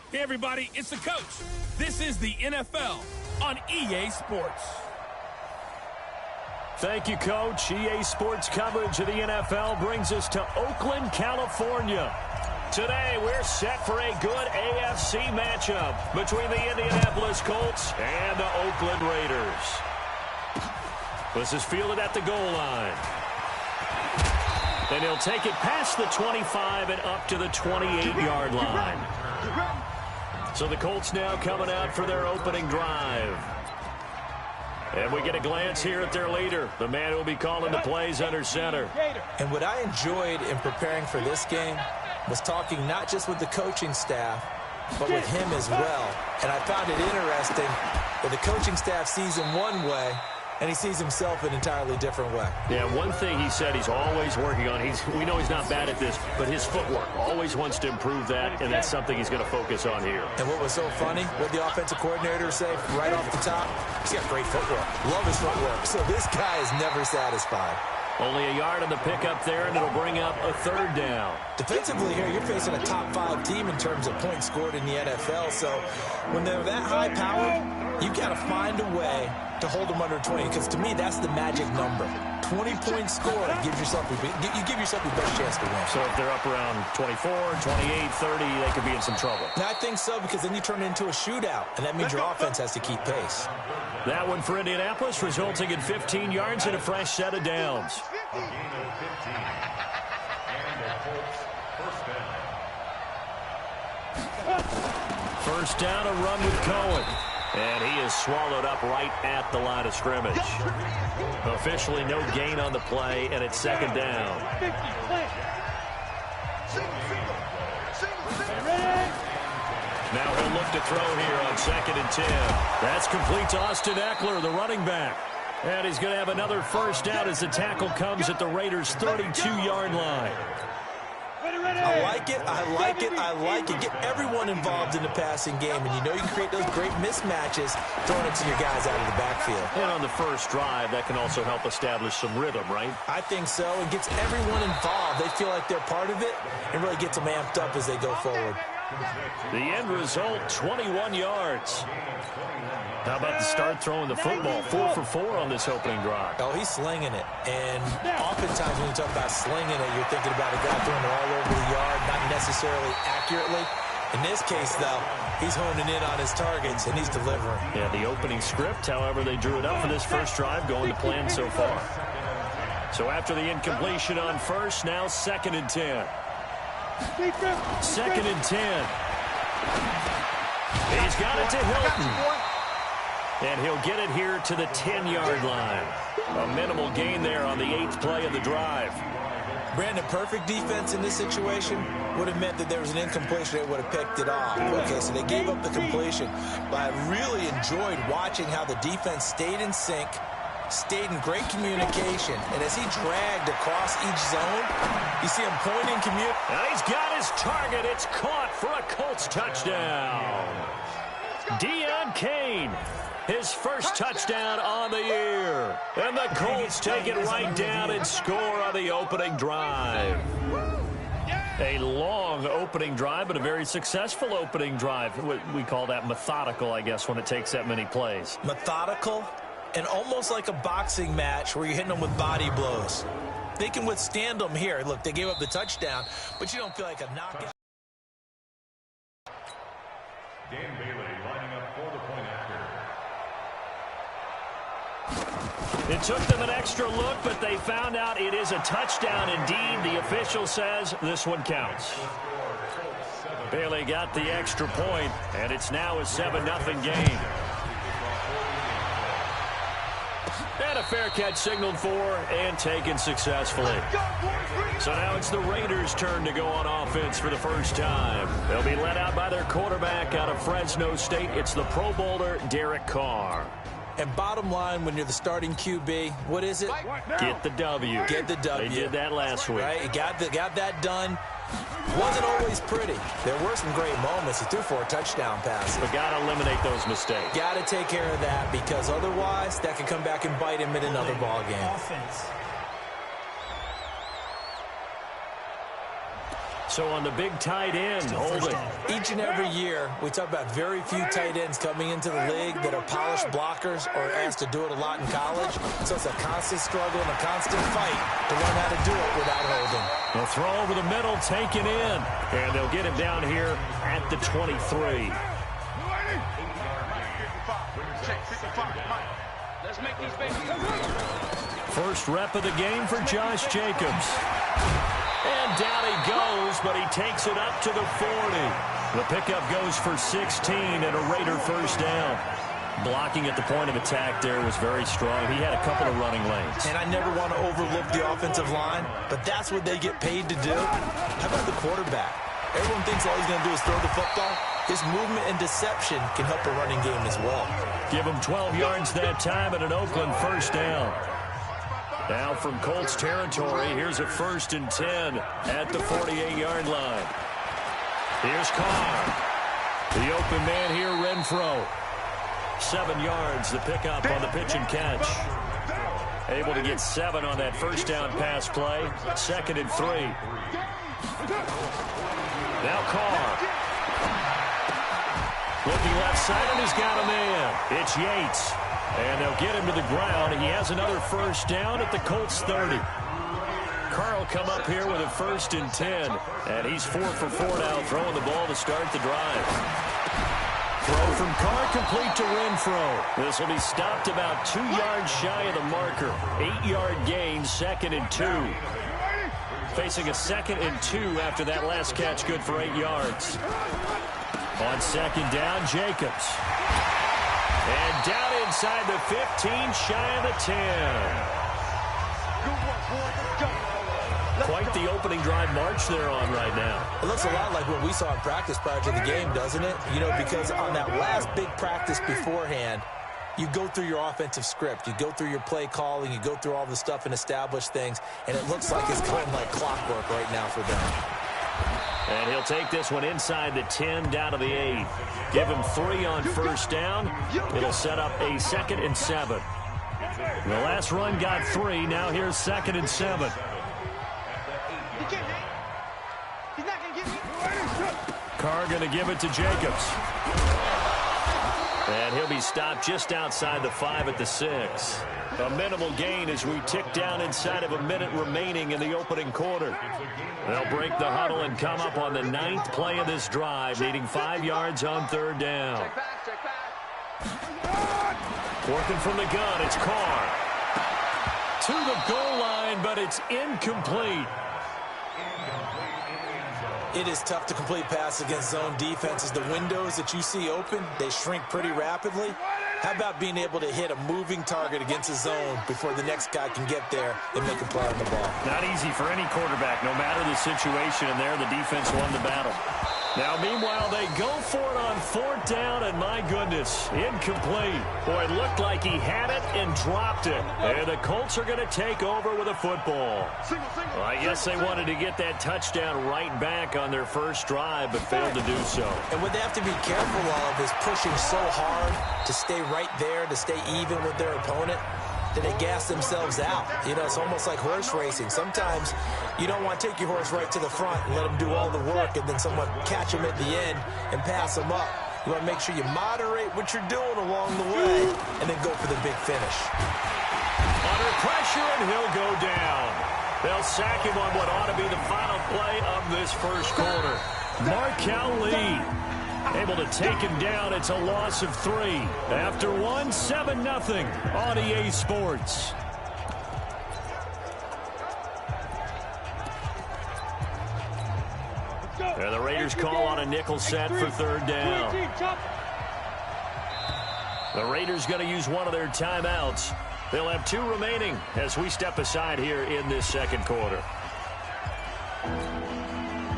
Hey, everybody, it's the coach. This is the NFL on EA Sports. Thank you, Coach. EA Sports coverage of the NFL brings us to Oakland, California. Today, we're set for a good AFC matchup between the Indianapolis Colts and the Oakland Raiders. This is fielded at the goal line. And he'll take it past the 25 and up to the 28-yard line. So the Colts now coming out for their opening drive. And we get a glance here at their leader, the man who will be calling the plays under center. And what I enjoyed in preparing for this game was talking not just with the coaching staff, but with him as well. And I found it interesting that the coaching staff sees him one way, and he sees himself an entirely different way. Yeah, one thing he said he's always working on, we know he's not bad at this, but his footwork, always wants to improve that, and that's something he's going to focus on here. And what was so funny, what the offensive coordinator say right off the top, he's got great footwork. Love his footwork. So this guy is never satisfied. Only a yard on the pickup there, and it'll bring up a third down. Defensively here, you're facing a top-5 team in terms of points scored in the NFL. So when they're that high-powered, you got to find a way to hold them under 20, because to me, that's the magic number. 20 points scored, you give yourself your best chance to win. So if they're up around 24, 28, 30, they could be in some trouble. And I think so, because then you turn it into a shootout, and that means your offense has to keep pace. That one for Indianapolis, resulting in 15 yards and a fresh set of downs. First down, a run with Cohen. And he is swallowed up right at the line of scrimmage. Officially no gain on the play, and it's second down. Now he'll look to throw here on 2nd and 10. That's complete to Austin Eckler, the running back. And he's going to have another first down as the tackle comes at the Raiders' 32-yard line. I like it, I like it, I like it. Get everyone involved in the passing game, and you know you can create those great mismatches throwing it to your guys out of the backfield. And on the first drive, that can also help establish some rhythm, right? I think so. It gets everyone involved. They feel like they're part of it and really gets them amped up as they go forward. The end result, 21 yards. How about the start throwing the football? 4 for 4 on this opening drive. Oh, he's slinging it. And oftentimes when you talk about slinging it, you're thinking about a guy throwing it all over the yard, not necessarily accurately. In this case, though, he's honing in on his targets, and he's delivering. Yeah, the opening script, however, they drew it up for this first drive, going to plan so far. So after the incompletion on first, now 2nd and 10. 2nd and 10. He's got it to Hilton. And he'll get it here to the 10-yard line. A minimal gain there on the 8th play of the drive. Brandon, perfect defense in this situation would have meant that there was an incompletion. They would have picked it off. Okay, so they gave up the completion. But I really enjoyed watching how the defense stayed in sync, stayed in great communication. And as he dragged across each zone, you see him pointing, and he's got his target. It's caught for a Colts touchdown. Deion Kane. His first touchdown on the year. And the Colts take it right down and score on the opening drive. A long opening drive, but a very successful opening drive. We call that methodical, I guess, when it takes that many plays. Methodical and almost like a boxing match where you're hitting them with body blows. They can withstand them here. Look, they gave up the touchdown, but you don't feel like a knockout. Dan Bailey lining up for the point after. It took them an extra look, but they found out it is a touchdown indeed. The official says this one counts. Bailey got the extra point, and it's now a 7-0 game. And a fair catch signaled for and taken successfully. So now it's the Raiders' turn to go on offense for the first time. They'll be led out by their quarterback out of Fresno State. It's the Pro Bowler, Derek Carr. And bottom line, when you're the starting QB, what is it? Get the W. Get the W. They did that last week. Right? He got that done. Wasn't always pretty. There were some great moments. He threw 4 touchdown passes. But got to eliminate those mistakes. Got to take care of that, because otherwise that could come back and bite him in another ball game. So on the big tight end, holding. Each and every year, we talk about very few tight ends coming into the league that are polished blockers or asked to do it a lot in college. So it's a constant struggle and a constant fight to learn how to do it without holding. They'll throw over the middle, taken in. And they'll get him down here at the 23. First rep of the game for Josh Jacobs. And down he goes, but he takes it up to the 40. The pickup goes for 16 and a Raider first down. Blocking at the point of attack there was very strong. He had a couple of running lanes. And I never want to overlook the offensive line, but that's what they get paid to do. How about the quarterback? Everyone thinks all he's going to do is throw the football. His movement and deception can help a running game as well. Give him 12 yards that time and an Oakland first down. Now from Colts territory, here's a 1st and 10 at the 48-yard line. Here's Carr. The open man here, Renfro. 7 yards, the pickup on the pitch and catch. Able to get 7 on that first down pass play. 2nd and 3. Now Carr. Looking left side, and he's got a man. It's Yates. And they'll get him to the ground. He has another first down at the Colts 30. Carr will come up here with a 1st and 10. And he's 4 for 4 now, throwing the ball to start the drive. Throw from Carr complete to Renfro. This will be stopped about 2 yards shy of the marker. 8-yard gain, 2nd and 2. Facing a 2nd and 2 after that last catch, good for 8 yards. On 2nd down, Jacobs. And down inside the 15, shy of the 10. Quite the opening drive march they're on right now. It looks a lot like what we saw in practice prior to the game, doesn't it? You know, because on that last big practice beforehand, you go through your offensive script. You go through your play calling. You go through all the stuff and establish things. And it looks like it's going like clockwork right now for them. And he'll take this one inside the 10 down to the 8. Give him 3 on first down. It'll set up a 2nd and 7. The last run got 3. Now here's 2nd and 7. Carr going to give it to Jacobs. And he'll be stopped just outside the 5 at the 6. A minimal gain as we tick down inside of a minute remaining in the opening quarter. They'll break the huddle and come up on the 9th play of this drive, needing 5 yards on 3rd down. Working from the gun, it's Carr. To the goal line, but it's incomplete. It is tough to complete passes against zone defenses. The windows that you see open, they shrink pretty rapidly. How about being able to hit a moving target against a zone before the next guy can get there and make a play on the ball? Not easy for any quarterback, no matter the situation, and there the defense won the battle. Now, meanwhile, they go for it on 4th down, and my goodness, incomplete. Boy, it looked like he had it and dropped it. And the Colts are going to take over with a football. Well, I guess they wanted to get that touchdown right back on their first drive, but failed to do so. And what they have to be careful of is pushing so hard to stay right there, to stay even with their opponent, that they gas themselves out. You know, it's almost like horse racing. Sometimes you don't want to take your horse right to the front and let him do all the work and then someone catch him at the end and pass him up. You want to make sure you moderate what you're doing along the way and then go for the big finish. Under pressure, and he'll go down. They'll sack him on what ought to be the final play of this first quarter. Markel Lee able to take him down. It's a loss of 3. After 1, 7-0 on EA Sports. And the Raiders call on a nickel set for 3rd down. The Raiders going to use one of their timeouts. They'll have 2 remaining as we step aside here in this second quarter.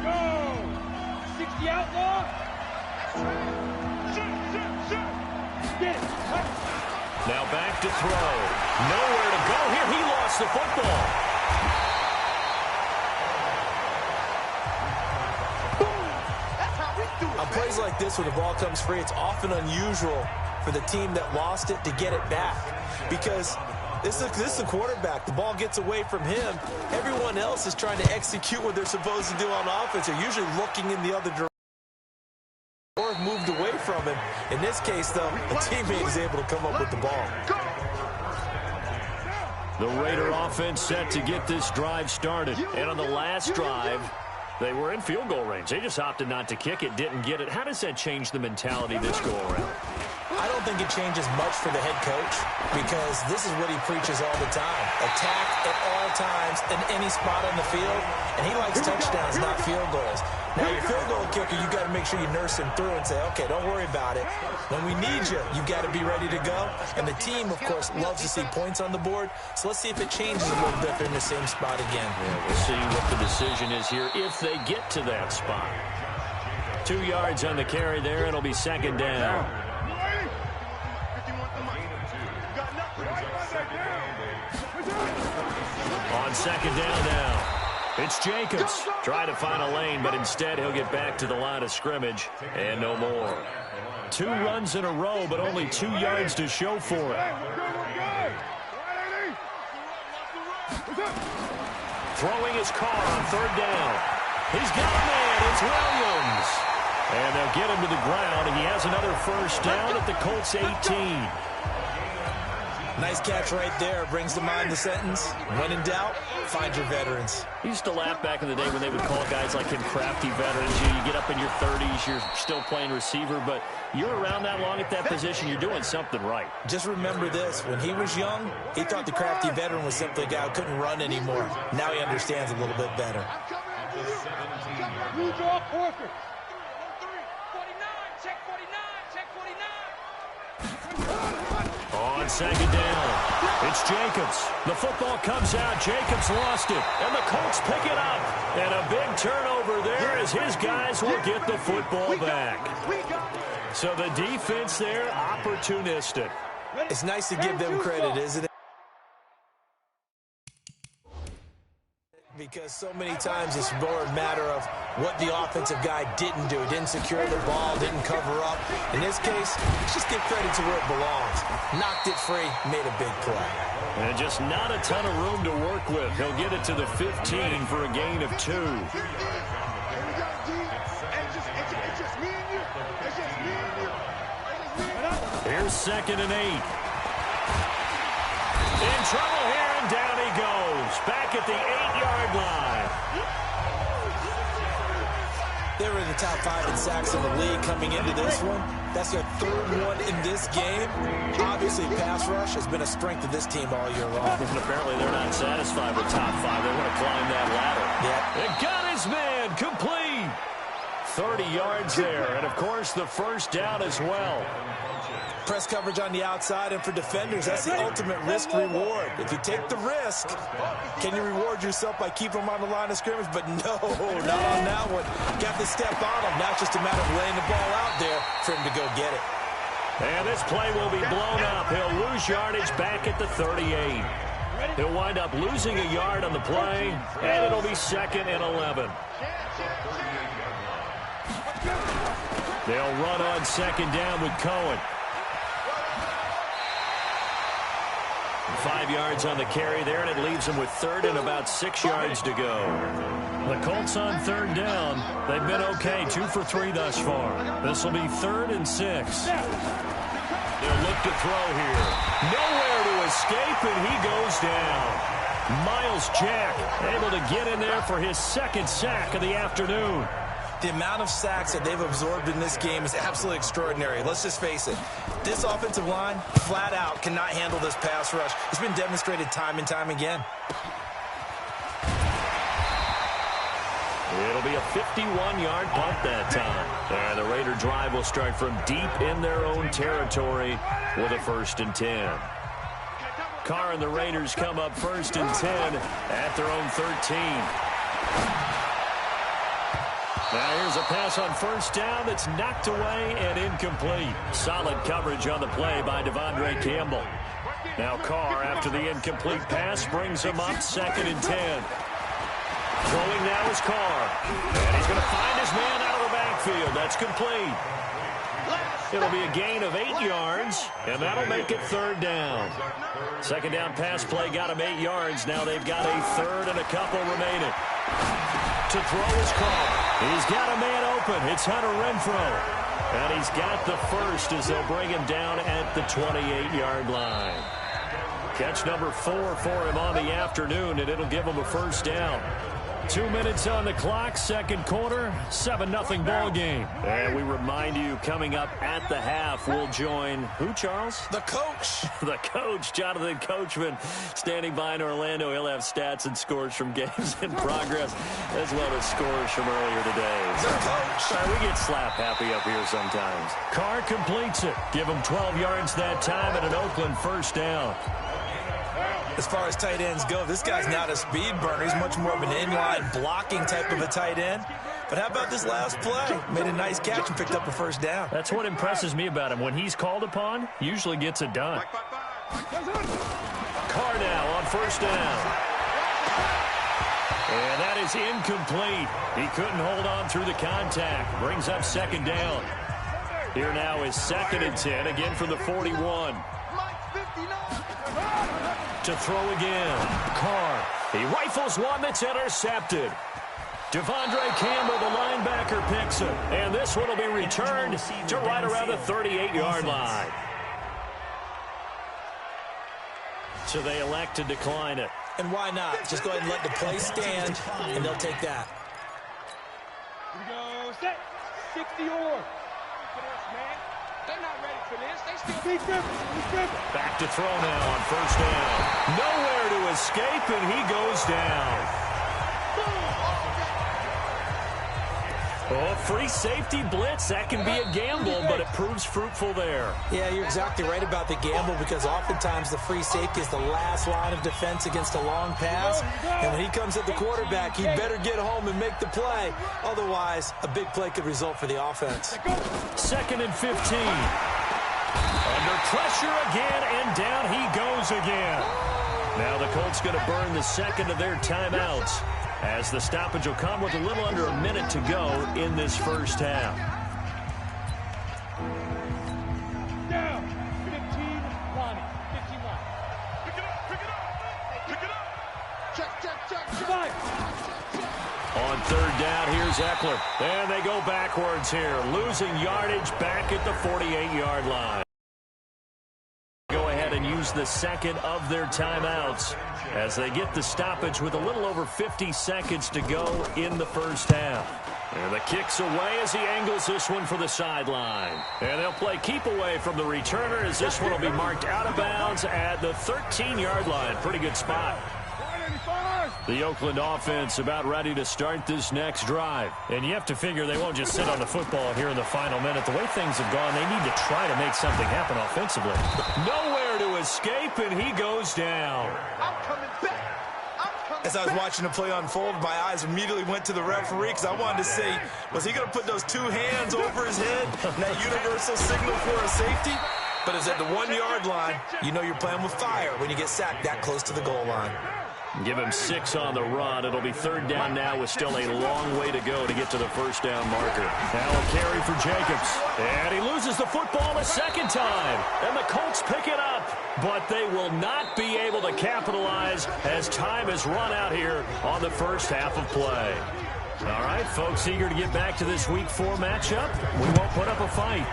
Go! 60 outlaw! Now back to throw. Nowhere to go here. He lost the football. On plays like this, when the ball comes free, it's often unusual for the team that lost it to get it back. Because This is a quarterback. The ball gets away from him. Everyone else is trying to execute what they're supposed to do on offense. They're usually looking in the other direction or moved away from him. In this case, though, a teammate is able to come up with the ball. The Raider offense set to get this drive started. And on the last drive, they were in field goal range. They just opted not to kick it, didn't get it. How does that change the mentality this go-around? I don't think it changes much for the head coach because this is what he preaches all the time. Attack at all times in any spot on the field, and he likes touchdowns, not field goals. Now, your field goal kicker, you got to make sure you nurse him through and say, okay, don't worry about it. When we need you, you got to be ready to go. And the team, of course, loves to see points on the board. So let's see if it changes a little bit. They're in the same spot again. Yeah, we'll see what the decision is here if they get to that spot. 2 yards on the carry there. It'll be second down. On second down now. It's Jacobs trying to find a lane, but instead he'll get back to the line of scrimmage and no more. 2 runs in a row, but only 2 yards to show for it. Throwing his car on third down. He's got a man. It's Williams. And they'll get him to the ground, and he has another first down at the Colts 18. Nice catch right there. Brings to mind the sentence, when in doubt, find your veterans. He used to laugh back in the day when they would call guys like him crafty veterans. You get up in your 30s, you're still playing receiver, but you're around that long at that position, you're doing something right. Just remember this. When he was young, he thought the crafty veteran was simply a guy who couldn't run anymore. Now he understands a little bit better. On second down, it's Jacobs. The football comes out. Jacobs lost it, and the Colts pick it up. And a big turnover there as his guys will get the football back. So the defense there, opportunistic. It's nice to give them credit, isn't it? Because so many times it's more a matter of what the offensive guy didn't do. Didn't secure the ball, didn't cover up. In this case, let's just give credit to where it belongs. Knocked it free, made a big play. And just not a ton of room to work with. He'll get it to the 15 for a gain of 2. Here's second and 8. In trouble here, and down he goes. Back at the 8-yard line. They were in the top 5 in sacks in the league coming into this one. That's their 3rd one in this game. Obviously, pass rush has been a strength of this team all year long. And apparently they're not satisfied with top 5. They want to climb that ladder. Yeah. It got his man complete. 30 yards there. And, of course, the first down as well. Press coverage on the outside, and for defenders, that's the ultimate risk-reward. If you take the risk, can you reward yourself by keeping them on the line of scrimmage? But no, not on that one. Got the step on him. Now it's just a matter of laying the ball out there for him to go get it. And this play will be blown up. He'll lose yardage back at the 38. He'll wind up losing a yard on the play, and it'll be second and 11. They'll run on second down with Cohen. 5 yards on the carry there, and it leaves them with 3rd and about 6 yards to go. The Colts on 3rd down. They've been okay, 2 for 3 thus far. This will be 3rd and 6. They'll look to throw here. Nowhere to escape, and he goes down. Miles Jack able to get in there for his 2nd sack of the afternoon. The amount of sacks that they've absorbed in this game is absolutely extraordinary. Let's just face it. This offensive line, flat out, cannot handle this pass rush. It's been demonstrated time and time again. It'll be a 51-yard punt that time. And the Raider drive will start from deep in their own territory with a 1st and 10. Carr and the Raiders come up 1st and 10 at their own 13. Now here's a pass on 1st down that's knocked away and incomplete. Solid coverage on the play by Devondre Campbell. Now Carr, after the incomplete pass, brings him up 2nd and 10. Throwing now is Carr. And he's going to find his man out of the backfield. That's complete. It'll be a gain of 8 yards, and that'll make it third down. Second down pass play got him 8 yards. Now they've got a third and a couple remaining. To throw his Carr. He's got a man open. It's Hunter Renfrow. And he's got the first as they'll bring him down at the 28-yard line. Catch number 4 for him on the afternoon, and it'll give him a first down. 2 minutes on the clock, second quarter, 7-0 ball game. And we remind you, coming up at the half, we'll join who, Charles? The coach. The coach, Jonathan Coachman, standing by in Orlando. He'll have stats and scores from games in progress, as well as scores from earlier today. The coach. We get slap happy up here sometimes. Carr completes it. Give him 12 yards that time and an Oakland first down. As far as tight ends go, this guy's not a speed burner. He's much more of an inline blocking type of a tight end. But how about this last play? Made a nice catch and picked up a first down. That's what impresses me about him. When he's called upon, usually gets it done. Carr now on first down. And that is incomplete. He couldn't hold on through the contact. Brings up second down. Here now is 2nd and 10, again from the 41. To throw again. Carr. He rifles one that's intercepted. Devondre Campbell, the linebacker, picks it. And this one will be returned to right around the 38-yard line. So they elect to decline it. And why not? Just go ahead and let the play stand, and they'll take that. Here we go. Set. 60-or. They're not ready for this. They still be dribbling. Back to throw now on first down. Nowhere to escape, and he goes down. Oh, free safety blitz. That can be a gamble, but it proves fruitful there. Yeah, you're exactly right about the gamble, because oftentimes the free safety is the last line of defense against a long pass. And when he comes at the quarterback, he better get home and make the play. Otherwise, a big play could result for the offense. 2nd and 15. Under pressure again, and down he goes again. Now the Colts going to burn the second of their timeouts, as the stoppage will come with a little under a minute to go in this first half. Down. 15 Lonnie. 15 Lonnie. Pick it up, pick it up, pick it up. Check. Five. On third down, here's Eckler. And they go backwards here, losing yardage back at the 48-yard line. Go ahead and use the second of their timeouts as they get the stoppage with a little over 50 seconds to go in the first half. And the kick's away as he angles this one for the sideline. And they'll play keep away from the returner, as this one will be marked out of bounds at the 13-yard line. Pretty good spot. The Oakland offense about ready to start this next drive. And you have to figure they won't just sit on the football here in the final minute. The way things have gone, they need to try to make something happen offensively. Nowhere to escape, and he goes down. I'm coming back. As I was watching the play unfold, my eyes immediately went to the referee, because I wanted to see, was he going to put those 2 hands over his head, that universal signal for a safety? But it's at the 1-yard line. You know you're playing with fire when you get sacked that close to the goal line. Give him 6 on the run. It'll be third down now with still a long way to go to get to the first down marker. Now a carry for Jacobs. And he loses the football a second time. And the Colts pick it up. But they will not be able to capitalize as time has run out here on the first half of play. All right, folks, eager to get back to this Week 4 matchup. We won't put up a fight.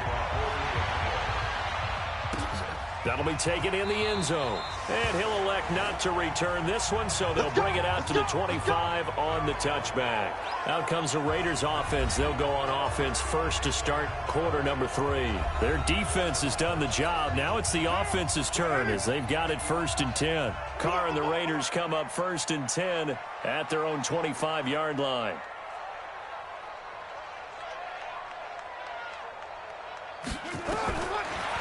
That'll be taken in the end zone. And he'll elect not to return this one, so they'll bring it out to the 25 on the touchback. Out comes the Raiders offense. They'll go on offense first to start quarter number 3. Their defense has done the job. Now it's the offense's turn as they've got it 1st and 10. Carr and the Raiders come up 1st and 10 at their own 25-yard line.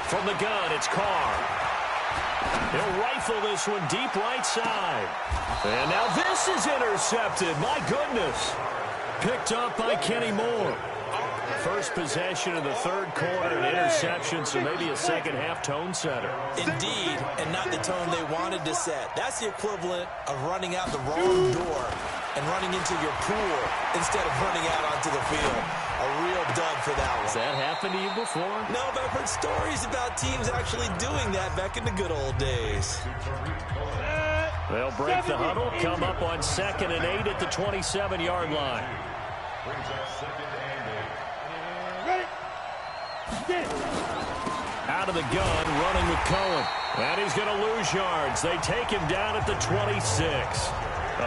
From the gun, it's Carr. He'll rifle this one deep right side. And now this is intercepted. My goodness. Picked up by Kenny Moore. First possession of the third quarter, an interception, so maybe a second-half tone setter. Indeed, and not the tone they wanted to set. That's the equivalent of running out the wrong door and running into your pool instead of running out onto the field. A real dud for that one. Has that happened to you before? No, but I've heard stories about teams actually doing that back in the good old days. They'll break the huddle, come up on 2nd and 8 at the 27-yard line. Out of the gun, running with Cohen. And he's going to lose yards. They take him down at the 26.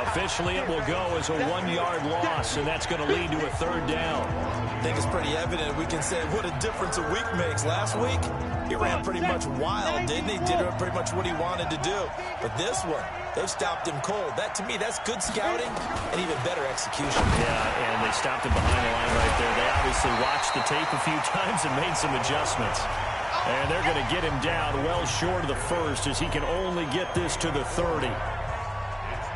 Officially, it will go as a 1-yard loss, and that's going to lead to a 3rd down. I think it's pretty evident. We can say what a difference a week makes. Last week, he ran pretty much wild, didn't he? Did pretty much what he wanted to do. But this one, they've stopped him cold. That, to me, that's good scouting and even better execution. Yeah, and they stopped him behind the line right there. They obviously watched the tape a few times and made some adjustments. And they're going to get him down well short of the 1st as he can only get this to the 30.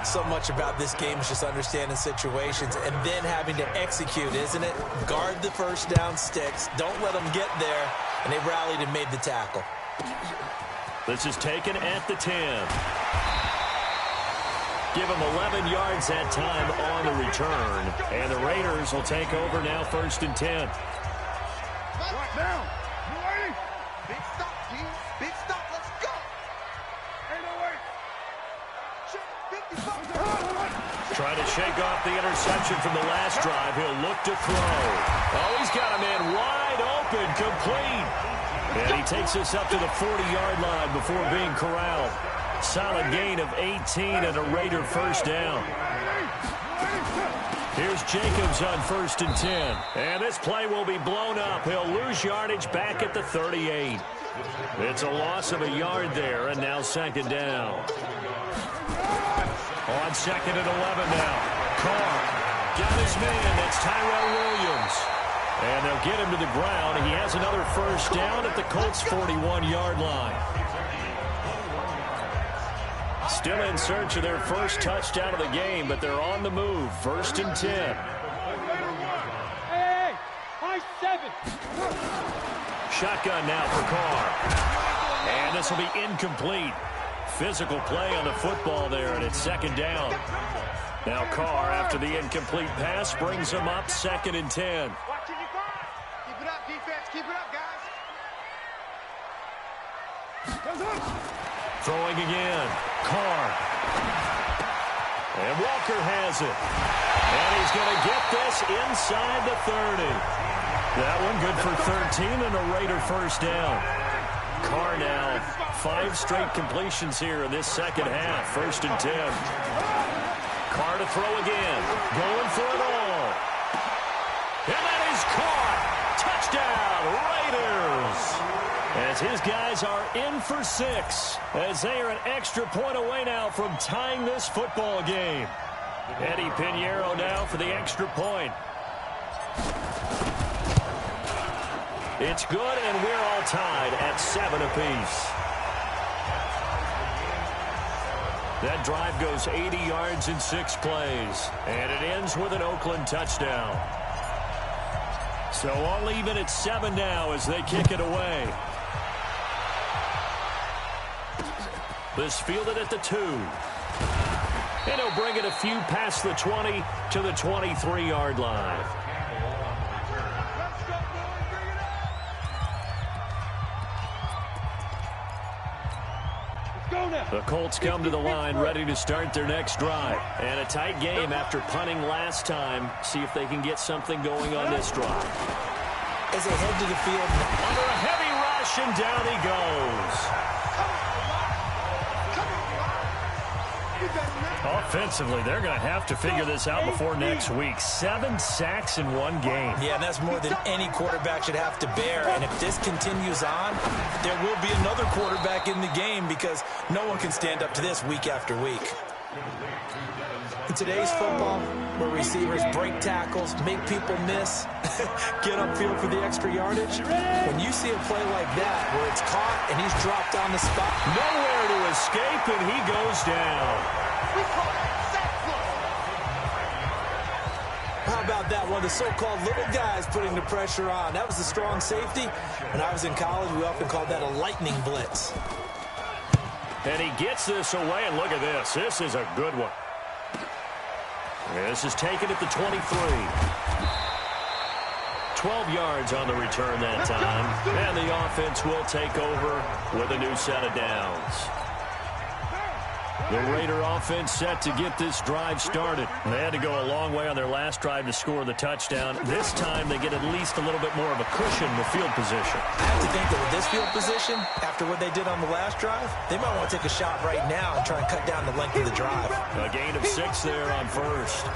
So much about this game is just understanding situations and then having to execute, isn't it? Guard the first down sticks. Don't let them get there. And they rallied and made the tackle. This is taken at the 10. Give them 11 yards that time on the return. And the Raiders will take over now 1st and 10. Right now. You ready? Big stop, G. Big stop. Let's go. 808. Trying to shake off the interception from the last drive. He'll look to throw. Oh, he's got a man wide open, complete. And he takes this up to the 40-yard line before being corralled. Solid gain of 18 and a Raider 1st down. Here's Jacobs on 1st and 10. And this play will be blown up. He'll lose yardage back at the 38. It's a loss of a yard there, and now 2nd down. On 2nd and 11 now. Carr got his man. That's Tyrell Williams. And they'll get him to the ground. He has another 1st down at the Colts' 41-yard line. Still in search of their 1st touchdown of the game, but they're on the move. 1st and 10. Hey, high 7. Shotgun now for Carr. And this will be incomplete. Physical play on the football there, and it's 2nd down. Now Carr, after the incomplete pass, brings him up 2nd and 10. Watching you guys. Keep it up, defense. Keep it up, guys. Throwing again. Carr. And Walker has it. And he's going to get this inside the 30. That one good for 13 and a Raider 1st down. Carr now 5 straight completions here in this 2nd half. 1st and 10. Carr to throw again. Going for it all. And that is caught. Touchdown, Raiders. As his guys are in for 6. As they are an extra point away now from tying this football game. Eddie Pinheiro now for the extra point. It's good, and we're all tied at 7 apiece. That drive goes 80 yards in 6 plays, and it ends with an Oakland touchdown. So all even at 7 now as they kick it away. This fielded at the 2. And he'll bring it a few past the 20 to the 23-yard line. The Colts come to the line ready to start their next drive. And a tight game after punting last time. See if they can get something going on this drive. As they head to the field, under a heavy rush, and down he goes. Offensively, they're going to have to figure this out before next week. 7 sacks in 1 game. Yeah, and that's more than any quarterback should have to bear. And if this continues on, there will be another quarterback in the game because no one can stand up to this week after week. In today's football, where receivers break tackles, make people miss, get upfield for the extra yardage, when you see a play like that where it's caught and he's dropped on the spot, nowhere to escape, and he goes down. How about that? One of the so-called little guys putting the pressure on. That was the strong safety. When I was in college, we often called that a lightning blitz. And he gets this away, and look at this. This is a good one. This is taken at the 23. 12 yards on the return that time. And the offense will take over with a new set of downs. The Raider offense set to get this drive started. They had to go a long way on their last drive to score the touchdown. This time they get at least a little bit more of a cushion with field position. I have to think that with this field position, after what they did on the last drive, they might want to take a shot right now and try and cut down the length of the drive. A gain of 6 there on first.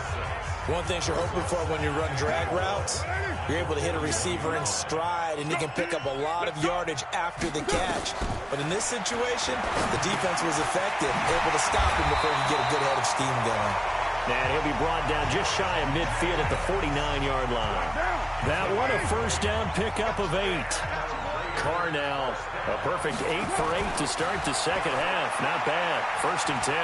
One thing you're hoping for when you run drag routes, you're able to hit a receiver in stride, and you can pick up a lot of yardage after the catch. But in this situation, the defense was effective, able to stop him before he get a good head of steam going. And he'll be brought down just shy of midfield at the 49-yard line. That one a first down pickup of 8. Carr now a perfect 8 for 8 to start the second half. Not bad. 1st and 10.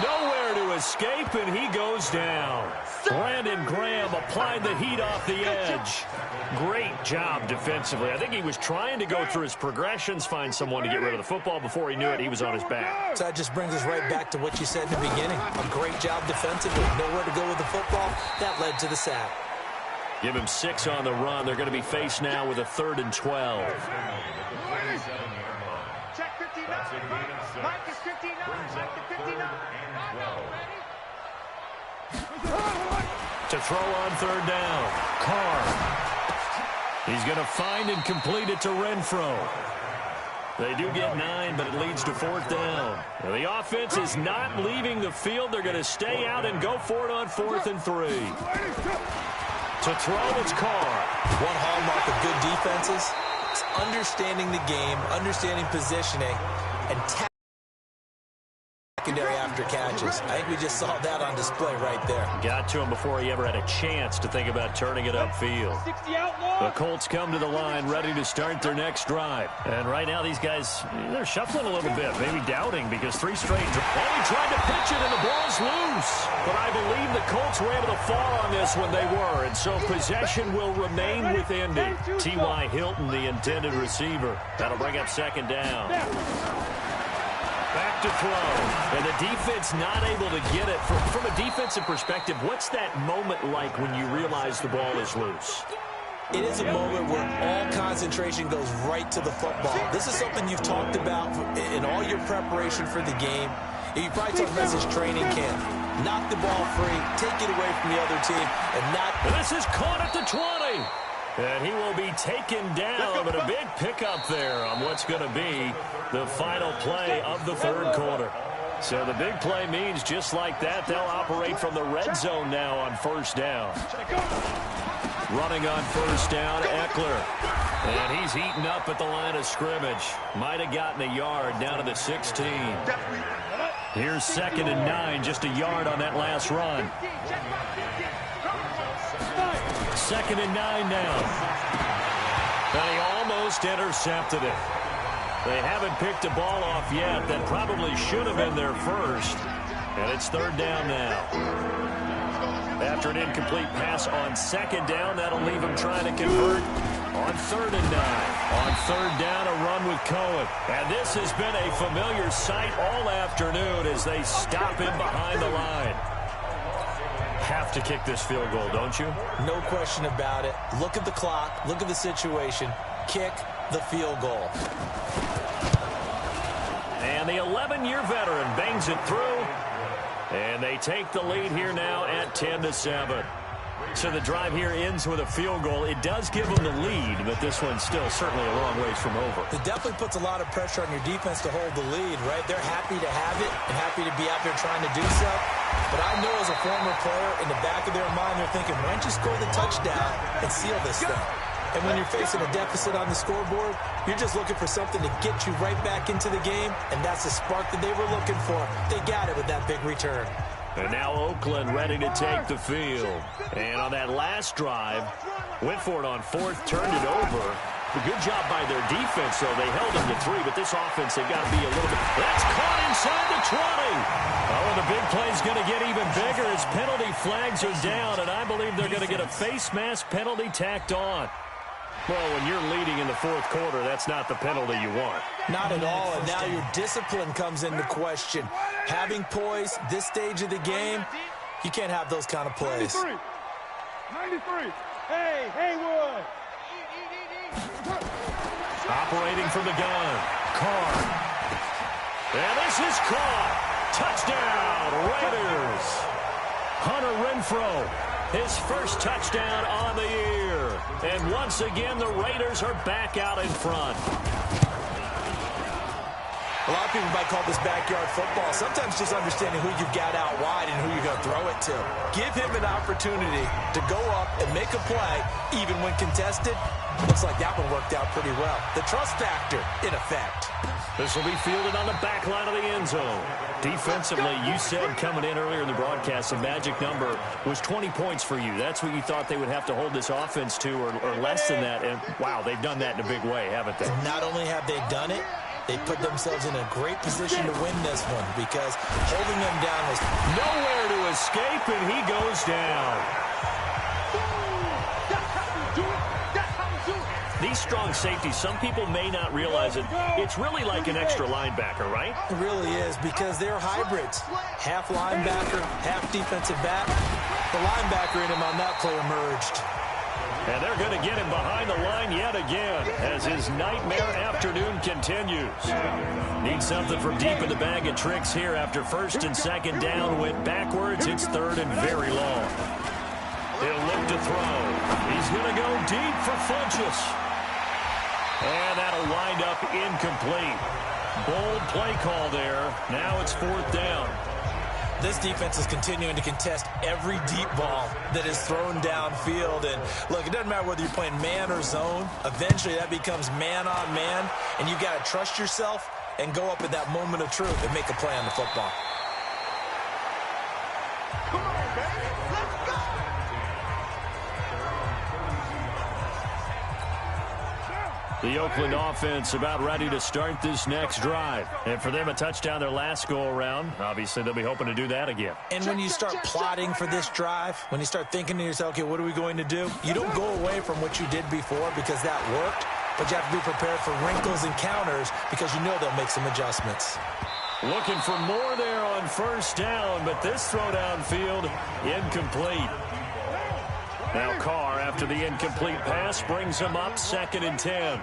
Nowhere to escape, and he goes down. Brandon Graham applied the heat off the edge. Great job defensively. I think he was trying to go through his progressions, find someone to get rid of the football. Before he knew it, he was on his back. So that just brings us right back to what you said in the beginning. A great job defensively. Nowhere to go with the football. That led to the sack. Give him 6 on the run. They're going to be faced now with a 3rd and 12. Check 59. Mike is 59. Mike is 59. To throw on 3rd down. Carr. He's going to find and complete it to Renfro. They do get 9, but it leads to 4th down. The offense is not leaving the field. They're going to stay out and go for it on 4th and 3. To throw, it's Carr. One hallmark of good defenses is understanding the game, understanding positioning, and secondary after catches. I think we just saw that on display right there. Got to him before he ever had a chance to think about turning it upfield. The Colts come to the line ready to start their next drive. And right now these guys, they're shuffling a little bit, maybe doubting because 3 straight. And he tried to pitch it and the ball's loose. But I believe the Colts were able to fall on this when they were. And so possession will remain with Indy. T.Y. Hilton, the intended receiver. That'll bring up 2nd down. Back to throw. And the defense not able to get it. From a defensive perspective, what's that moment like when you realize the ball is loose? It is a moment where all concentration goes right to the football. This is something you've talked about in all your preparation for the game. You probably talked about this training camp. Knock the ball free, take it away from the other team, and not... This is caught at the 20. And he will be taken down, but a big pickup there on what's going to be the final play of the 3rd quarter. So the big play means just like that, they'll operate from the red zone now on 1st down. Running on 1st down, Eckler. And he's heating up at the line of scrimmage. Might have gotten a yard down to the 16. Here's 2nd and 9, just a yard on that last run. 2nd and 9 now. And he almost intercepted it. They haven't picked a ball off yet. That probably should have been their first. And it's 3rd down now. After an incomplete pass on 2nd down, that'll leave him trying to convert on 3rd and 9. On 3rd down, a run with Cohen. And this has been a familiar sight all afternoon as they stop him behind the line. Have to kick this field goal, don't you? No question about it. Look at the clock. Look at the situation. Kick the field goal. And the 11-year veteran bangs it through. And they take the lead here now at 10-7. So the drive here ends with a field goal. It does give them the lead, but this one's still certainly a long ways from over. It definitely puts a lot of pressure on your defense to hold the lead, right? They're happy to have it and happy to be out there trying to do so. But I know as a former player, in the back of their mind, they're thinking, why don't you score the touchdown and seal this thing? And when you're facing a deficit on the scoreboard, you're just looking for something to get you right back into the game, and that's the spark that they were looking for. They got it with that big return. And now Oakland ready to take the field. And on that last drive, went for it on 4th, turned it over. A good job by their defense, though. They held them to 3, but this offense, they've got to be a little bit... That's caught inside the 20. Oh, and the big play's going to get even bigger as penalty flags are down, and I believe they're going to get a face mask penalty tacked on. Well, when you're leading in the 4th quarter, that's not the penalty you want. Not at all, and now your discipline comes into question. Having poise, this stage of the game, you can't have those kind of plays. 93. Hey, Haywood. Operating from the gun. Carr. And this is caught. Touchdown, Raiders. Hunter Renfrow, his first touchdown on the year. And once again, the Raiders are back out in front. A lot of people might call this backyard football. Sometimes just understanding who you've got out wide and who you're going to throw it to. Give him an opportunity to go up and make a play, even when contested. Looks like that one worked out pretty well. The trust factor, in effect. This will be fielded on the back line of the end zone. Defensively, you said coming in earlier in the broadcast, the magic number was 20 points for you. That's what you thought they would have to hold this offense to, or less than that. And, wow, they've done that in a big way, haven't they? Not only have they done it, they put themselves in a great position to win this one because holding them down was nowhere to escape, and he goes down. These strong safeties, some people may not realize it. It's really like an extra linebacker, right? It really is because they're hybrids. Half linebacker, half defensive back. The linebacker in him on that play emerged. And they're going to get him behind the line yet again as his nightmare afternoon continues. Need something from deep in the bag of tricks here after first and second down. Went backwards. It's third and very long. He'll look to throw. He's going to go deep for Funchess. And that'll wind up incomplete. Bold play call there. Now it's fourth down. This defense is continuing to contest every deep ball that is thrown downfield. And, look, it doesn't matter whether you're playing man or zone. Eventually, that becomes man on man. And you've got to trust yourself and go up at that moment of truth and make a play on the football. Come on, baby. Let's go. The Oakland offense about ready to start this next drive. And for them, a touchdown their last go-around. Obviously, they'll be hoping to do that again. And when you start plotting for this drive, when you start thinking to yourself, okay, what are we going to do? You don't go away from what you did before because that worked, but you have to be prepared for wrinkles and counters because you know they'll make some adjustments. Looking for more there on first down, but this throw downfield incomplete. Now Carr, after the incomplete pass, brings him up second and 10.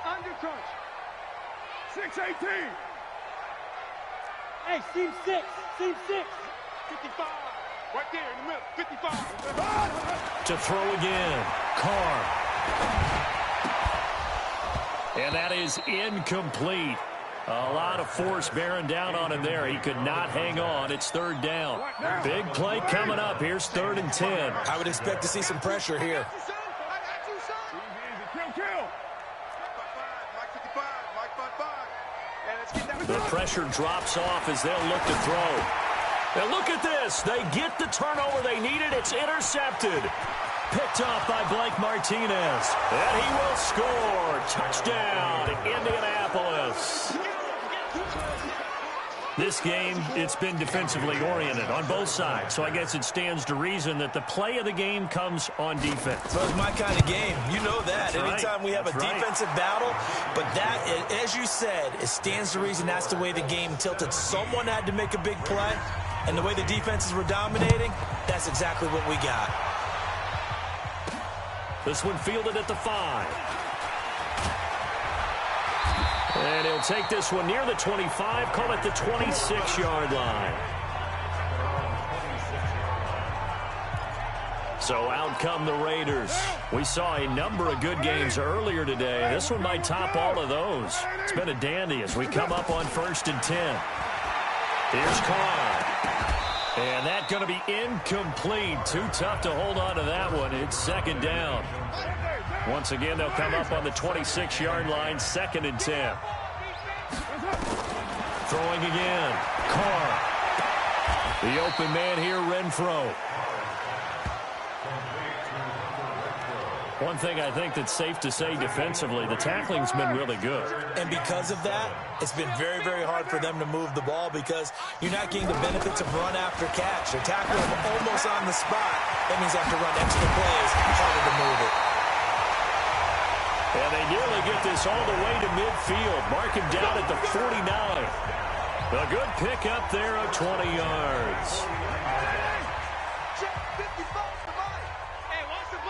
Undercrunch. 6-18. Hey, seam 6. Seam 6. 55. Right there in the middle. 55. To throw again. Carr. And that is incomplete. A lot of force bearing down on him there. He could not hang on. It's third down. Big play coming up. Here's third and 10. I would expect to see some pressure here. The pressure drops off as they'll look to throw. Now look at this. They get the turnover they needed. It's intercepted. Picked off by Blake Martinez. And he will score. Touchdown, Indianapolis. This game, it's been defensively oriented on both sides. So I guess it stands to reason that the play of the game comes on defense. So it's my kind of game. You know that. That's Anytime right. we have That's a right. defensive battle. But that, as you said, it stands to reason that's the way the game tilted. Someone had to make a big play. And the way the defenses were dominating, that's exactly what we got. This one fielded at the 5. And he'll take this one near the 25, call it the 26-yard line. So out come the Raiders. We saw a number of good games earlier today. This one might top all of those. It's been a dandy as we come up on first and 10. Here's Carr. And that's going to be incomplete. Too tough to hold on to that one. It's second down. Once again, they'll come up on the 26-yard line, second and 10. Throwing again. Carr. The open man here, Renfrow. One thing I think that's safe to say defensively, the tackling's been really good. And because of that, it's been very, very hard for them to move the ball because you're not getting the benefits of run after catch. They're tackling them almost on the spot. That means they have to run extra plays, harder to move it. And they nearly get this all the way to midfield. Mark him down at the 49. A good pickup there of 20 yards. Check 55 to Mike. Hey, watch the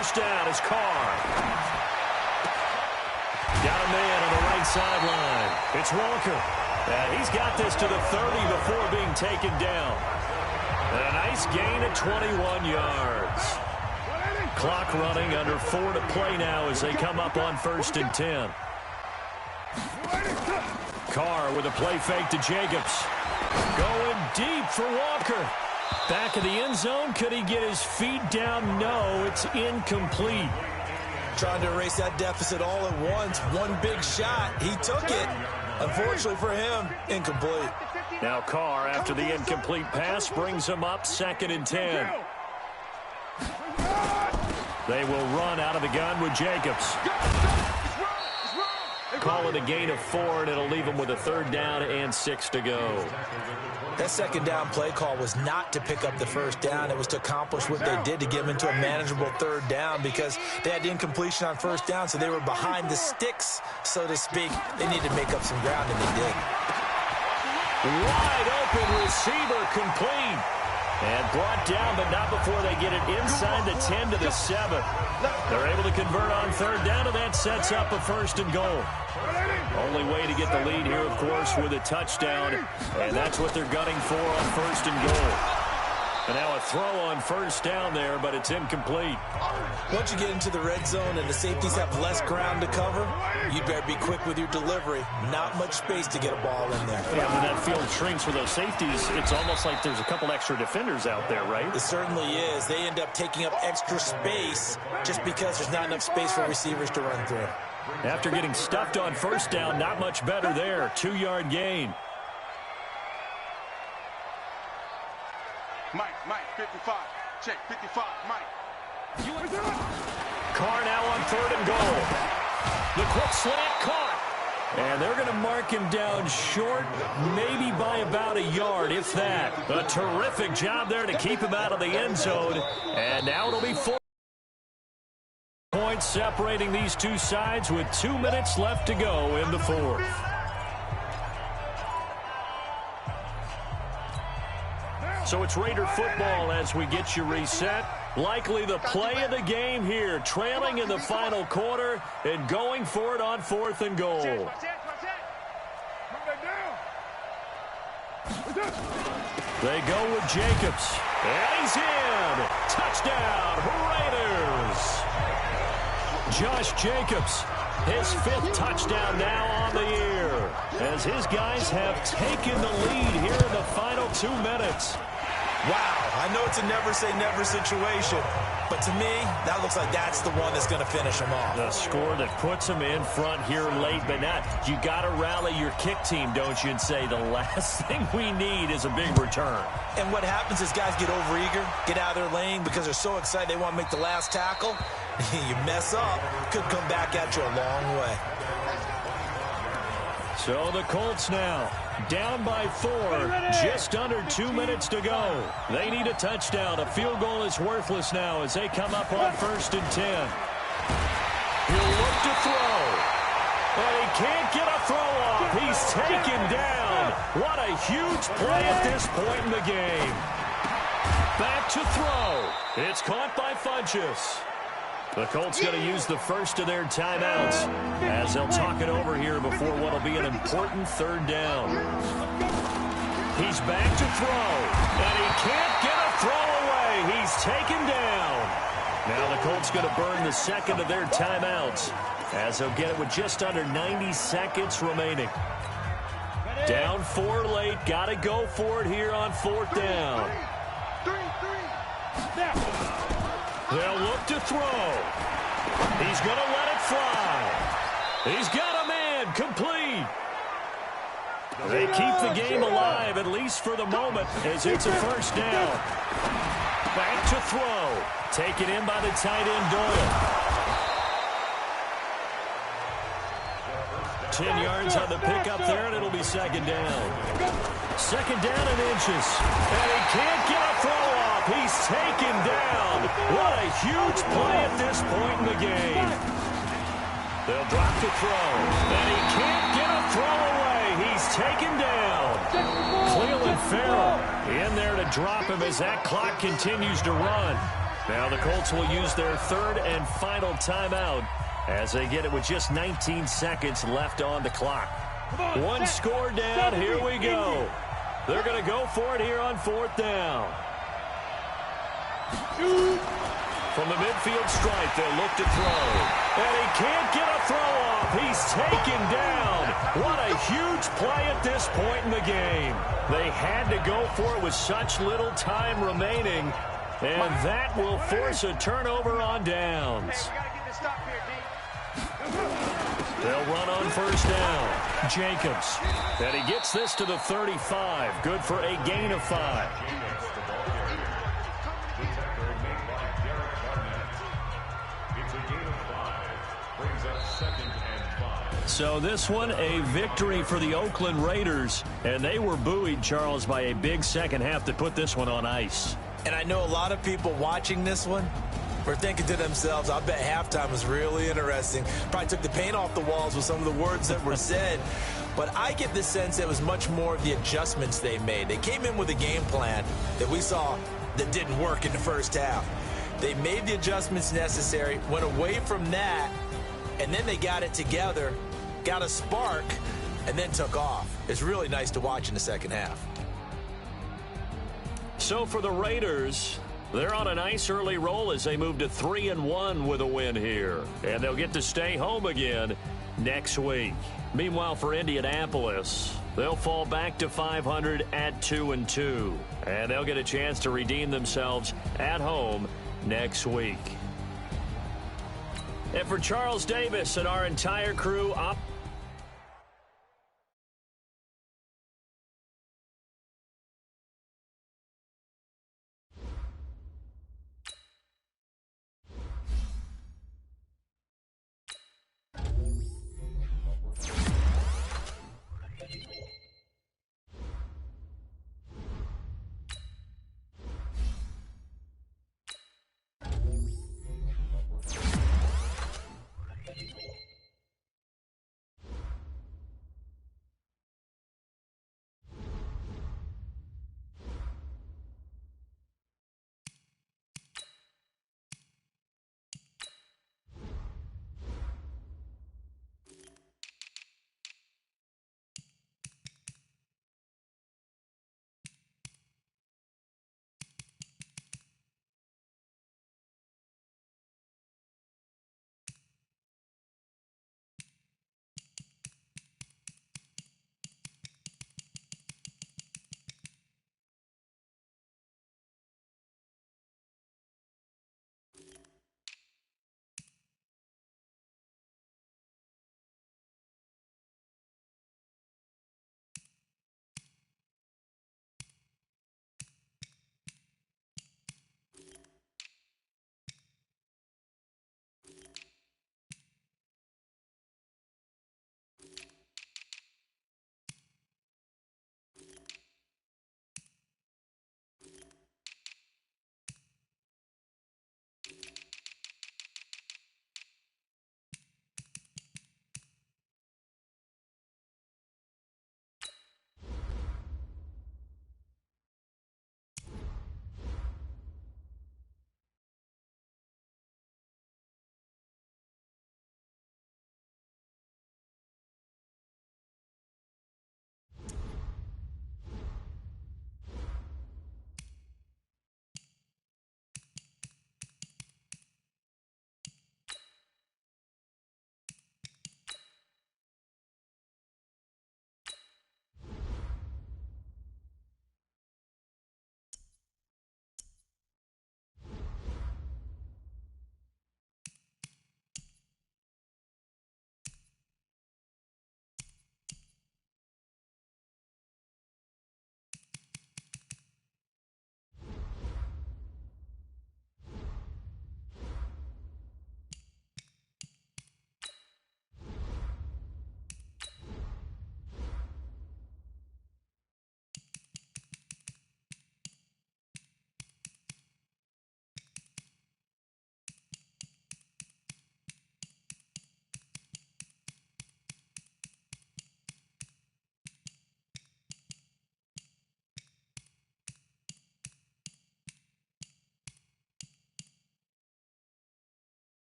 first down is Carr. Got a man on the right sideline. It's Walker. And he's got this to the 30 before being taken down. And a nice gain of 21 yards. Clock running, under 4 to play now as they come up on 1st and 10. Carr with a play fake to Jacobs. Going deep for Walker. Back of the end zone. Could he get his feet down? No, it's incomplete. Trying to erase that deficit all at once. One big shot. He took it. Unfortunately for him, incomplete. Now Carr, after the incomplete pass, brings him up 2nd and 10. They will run out of the gun with Jacobs. Call it a gain of 4, and it'll leave them with a 3rd down and 6 to go. That 2nd down play call was not to pick up the 1st down. It was to accomplish what they did, to get them into a manageable 3rd down, because they had the incompletion on 1st down, so they were behind the sticks, so to speak. They needed to make up some ground, and they did. Wide open receiver, complete. And brought down, but not before they get it inside the 10 to the 7. They're able to convert on 3rd down, and that sets up a 1st and goal. Only way to get the lead here, of course, with a touchdown, and that's what they're gunning for on 1st and goal. And now a throw on 1st down there, but it's incomplete. Once you get into the red zone and the safeties have less ground to cover, you better be quick with your delivery. Not much space to get a ball in there. Yeah, when that field shrinks for those safeties, it's almost like there's a couple extra defenders out there, right? It certainly is. They end up taking up extra space just because there's not enough space for receivers to run through. After getting stuffed on 1st down, not much better there. 2-yard gain. Mike, 55. Check, 55, Mike. Carr now on 3rd and goal. The quick slant caught. And they're going to mark him down short, maybe by about a yard, if that. A terrific job there to keep him out of the end zone. And now it'll be 4 points separating these two sides with 2 minutes left to go in the 4th. So it's Raider football as we get you reset. Likely the play of the game here, trailing in the final quarter and going for it on 4th and goal. They go with Jacobs. And he's in. Touchdown, Raiders. Josh Jacobs, his 5th touchdown now on the year, as his guys have taken the lead here in the final 2 minutes. Wow, I know it's a never-say-never situation, but to me, that looks like that's the one that's going to finish them off. The score that puts them in front here late, but not. You got to rally your kick team, don't you, and say the last thing we need is a big return. And what happens is guys get overeager, get out of their lane because they're so excited they want to make the last tackle. You mess up, could come back at you a long way. So the Colts now down by 4, just under 2 minutes to go. They need a touchdown. A field goal is worthless now as they come up on 1st and 10. He'll look to throw. And he can't get a throw off. He's taken down. What a huge play at this point in the game. Back to throw. It's caught by Funchess. The Colts going to use the first of their timeouts as they'll talk it over here before what will be an important 3rd down. He's back to throw, and he can't get a throw away. He's taken down. Now the Colts going to burn the 2nd of their timeouts as they'll get it with just under 90 seconds remaining. Down 4 late, got to go for it here on 4th down. They'll look to throw. He's going to let it fly. He's got a man, complete. They keep the game alive, at least for the moment, as it's a 1st down. Back to throw. Taken in by the tight end, Doyle. 10 yards on the pickup there, and it'll be 2nd down. 2nd down and inches. And he can't get a throw off. He's taken down. What a huge play at this point in the game. They'll drop to throw. And he can't get a throw away. He's taken down. Cleveland Farrell in there to drop him as that clock continues to run. Now the Colts will use their third and final timeout as they get it with just 19 seconds left on the clock. One score down. Here we go. They're going to go for it here on 4th down. From the midfield stripe, they'll look to throw. And he can't get a throw off. He's taken down. What a huge play at this point in the game. They had to go for it with such little time remaining. And that will force a turnover on downs. They'll run on 1st down. Jacobs. And he gets this to the 35. Good for a gain of 5. So this one, a victory for the Oakland Raiders. And they were buoyed, Charles, by a big second half to put this one on ice. And I know a lot of people watching this one were thinking to themselves, I bet halftime was really interesting. Probably took the paint off the walls with some of the words that were said. But I get the sense it was much more of the adjustments they made. They came in with a game plan that we saw that didn't work in the first half. They made the adjustments necessary, went away from that, and then they got it together, got a spark, and then took off. It's really nice to watch in the second half. So for the Raiders, they're on a nice early roll as they move to 3-1 with a win here. And they'll get to stay home again next week. Meanwhile, for Indianapolis, they'll fall back to 500 at 2-2. And they'll get a chance to redeem themselves at home next week. And for Charles Davis and our entire crew,